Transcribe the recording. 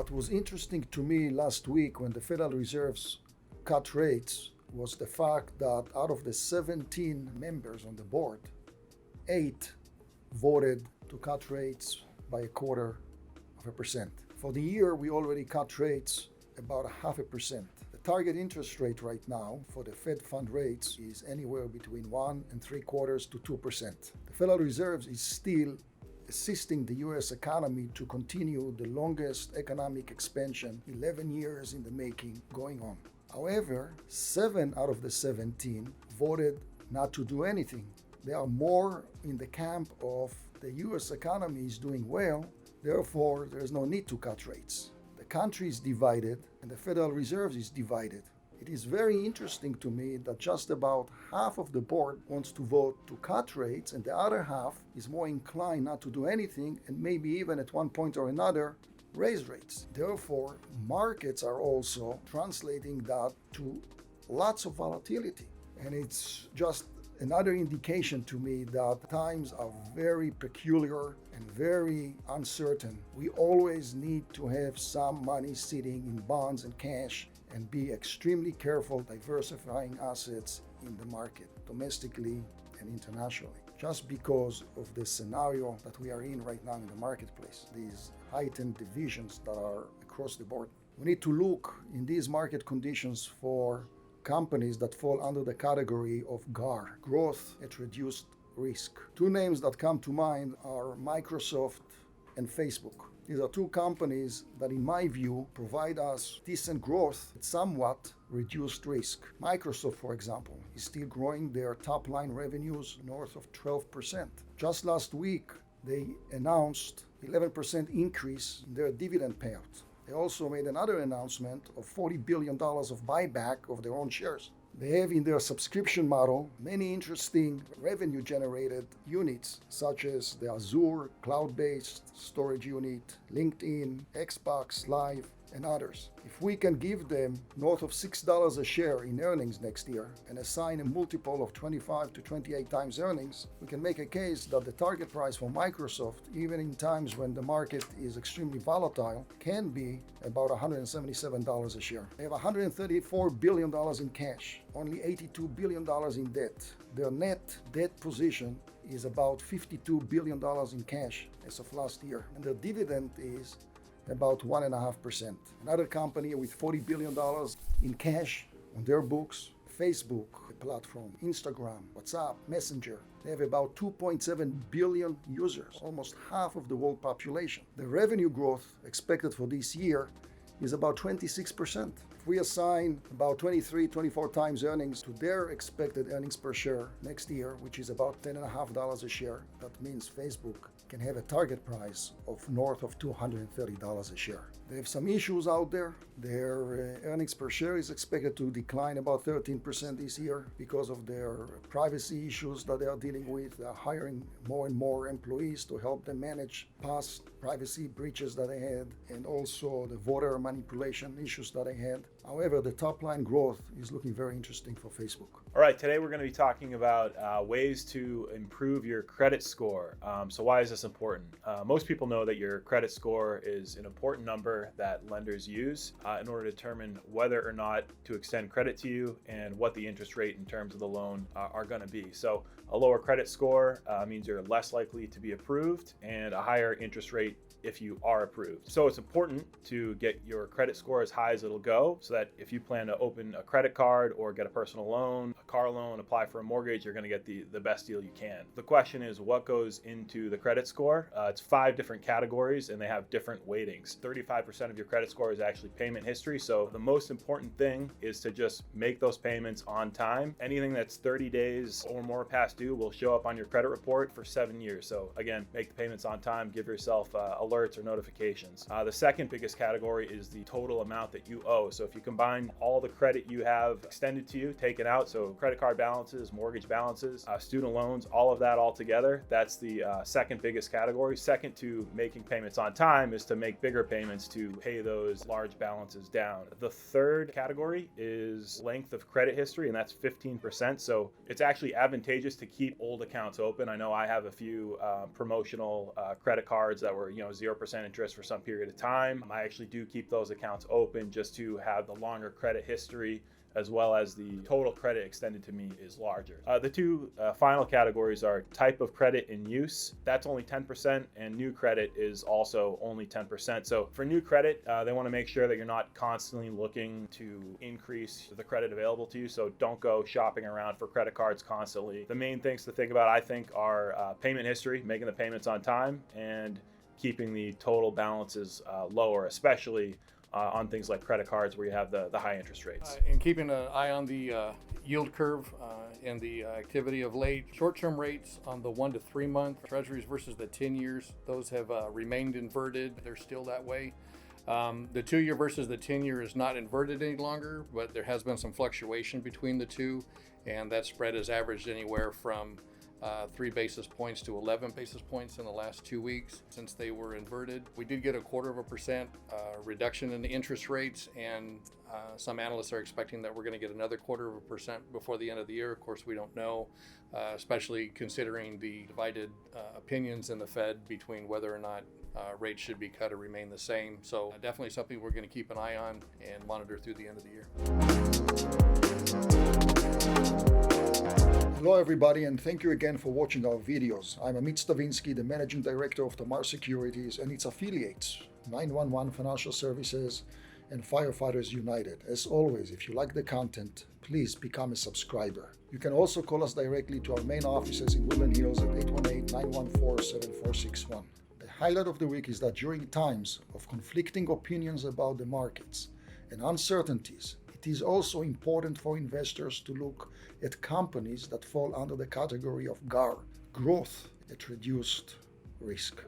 What was interesting to me last week when the Federal Reserve's cut rates was the fact that out of the 17 members on the board, 8 voted to cut rates by 0.25%. For the year, we already cut rates about 0.5%. The target interest rate right now for the Fed fund rates is anywhere between 1.75% to 2%. The Federal Reserve is still assisting the US economy to continue the longest economic expansion, 11 years in the making, going on. However, 7 out of the 17 voted not to do anything. They are more in the camp of the US economy is doing well, therefore there is no need to cut rates. The country is divided and the Federal Reserve is divided. It is very interesting to me that just about half of the board wants to vote to cut rates and the other half is more inclined not to do anything and maybe even at one point or another raise rates. Therefore, markets are also translating that to lots of volatility. And it's just another indication to me that times are very peculiar and very uncertain. We always need to have some money sitting in bonds and cash and be extremely careful diversifying assets in the market, domestically and internationally. Just because of the scenario that we are in right now in the marketplace, these heightened divisions that are across the board. We need to look in these market conditions for companies that fall under the category of GAR, growth at reduced risk. Two names that come to mind are Microsoft and Facebook. These are two companies that, in my view, provide us decent growth at somewhat reduced risk. Microsoft, for example, is still growing their top-line revenues north of 12%. Just last week, they announced 11% increase in their dividend payout. They also made another announcement of $40 billion of buyback of their own shares. They have in their subscription model many interesting revenue-generated units, such as the Azure cloud-based storage unit, LinkedIn, Xbox Live, and others. If we can give them north of $6 a share in earnings next year and assign a multiple of 25 to 28 times earnings, we can make a case that the target price for Microsoft, even in times when the market is extremely volatile, can be about $177 a share. They have $134 billion in cash, only $82 billion in debt. Their net debt position is about $52 billion in cash as of last year, and their dividend is about 1.5%. Another company with $40 billion in cash on their books, Facebook, the platform, Instagram, WhatsApp, Messenger. They have about 2.7 billion users, almost half of the world population. The revenue growth expected for this year is about 26%. If we assign about 23, 24 times earnings to their expected earnings per share next year, which is about $10.50 a share, that means Facebook can have a target price of north of $230 a share. They have some issues out there. Their earnings per share is expected to decline about 13% this year because of their privacy issues that they are dealing with. They are hiring more and more employees to help them manage past privacy breaches that they had and also the voter manipulation issues that they had. However, the top line growth is looking very interesting for Facebook. All right, today we're going to be talking about ways to improve your credit score. So why is this important? Most people know that your credit score is an important number that lenders use in order to determine whether or not to extend credit to you and what the interest rate in terms of the loan are going to be. So a lower credit score means you're less likely to be approved, and a higher interest rate if you are approved. So it's important to get your credit score as high as it'll go so that if you plan to open a credit card or get a personal loan, a car loan, apply for a mortgage, you're going to get the best deal you can. The question is, what goes into the credit score? It's 5 different categories and they have different weightings. 35% of your credit score is actually payment history. So the most important thing is to just make those payments on time. Anything that's 30 days or more past due will show up on your credit report for 7 years. So again, make the payments on time, give yourself alerts or notifications. The second biggest category is the total amount that you owe. So if you combine all the credit you have extended to you, taken out, so credit card balances, mortgage balances, student loans, all of that all together, that's the second biggest category. Second to making payments on time is to make bigger payments to pay those large balances down. The third category is length of credit history, and that's 15%. So it's actually advantageous to keep old accounts open. I know I have a few promotional credit cards that were 0% interest for some period of time. I actually do keep those accounts open just to have the longer credit history, as well as the total credit extended to me is larger. The two final categories are type of credit in use. That's only 10%, and new credit is also only 10%. So for new credit, they want to make sure that you're not constantly looking to increase the credit available to you. So don't go shopping around for credit cards constantly. The main things to think about, I think, are payment history, making the payments on time, and keeping the total balances lower, especially on things like credit cards where you have the high interest rates. And keeping an eye on the yield curve and the activity of late. Short-term rates on the 1 to 3 month treasuries versus the 10 years, those have remained inverted. They're still that way. The 2-year versus the 10-year is not inverted any longer, but there has been some fluctuation between the two, and that spread has averaged anywhere from 3 basis points to 11 basis points in the last 2 weeks since they were inverted. We did get a 0.25% reduction in the interest rates, and some analysts are expecting that we're going to get another 0.25% before the end of the year. Of course, we don't know, especially considering the divided opinions in the Fed between whether or not rates should be cut or remain the same. So definitely something we're going to keep an eye on and monitor through the end of the year. Hello everybody, and thank you again for watching our videos. I'm Amit Stavinsky, the Managing Director of Tamar Securities and its affiliates, 911 Financial Services and Firefighters United. As always, if you like the content, please become a subscriber. You can also call us directly to our main offices in Woodland Hills at 818-914-7461. The highlight of the week is that during times of conflicting opinions about the markets and uncertainties, it is also important for investors to look at companies that fall under the category of GAR, growth at reduced risk.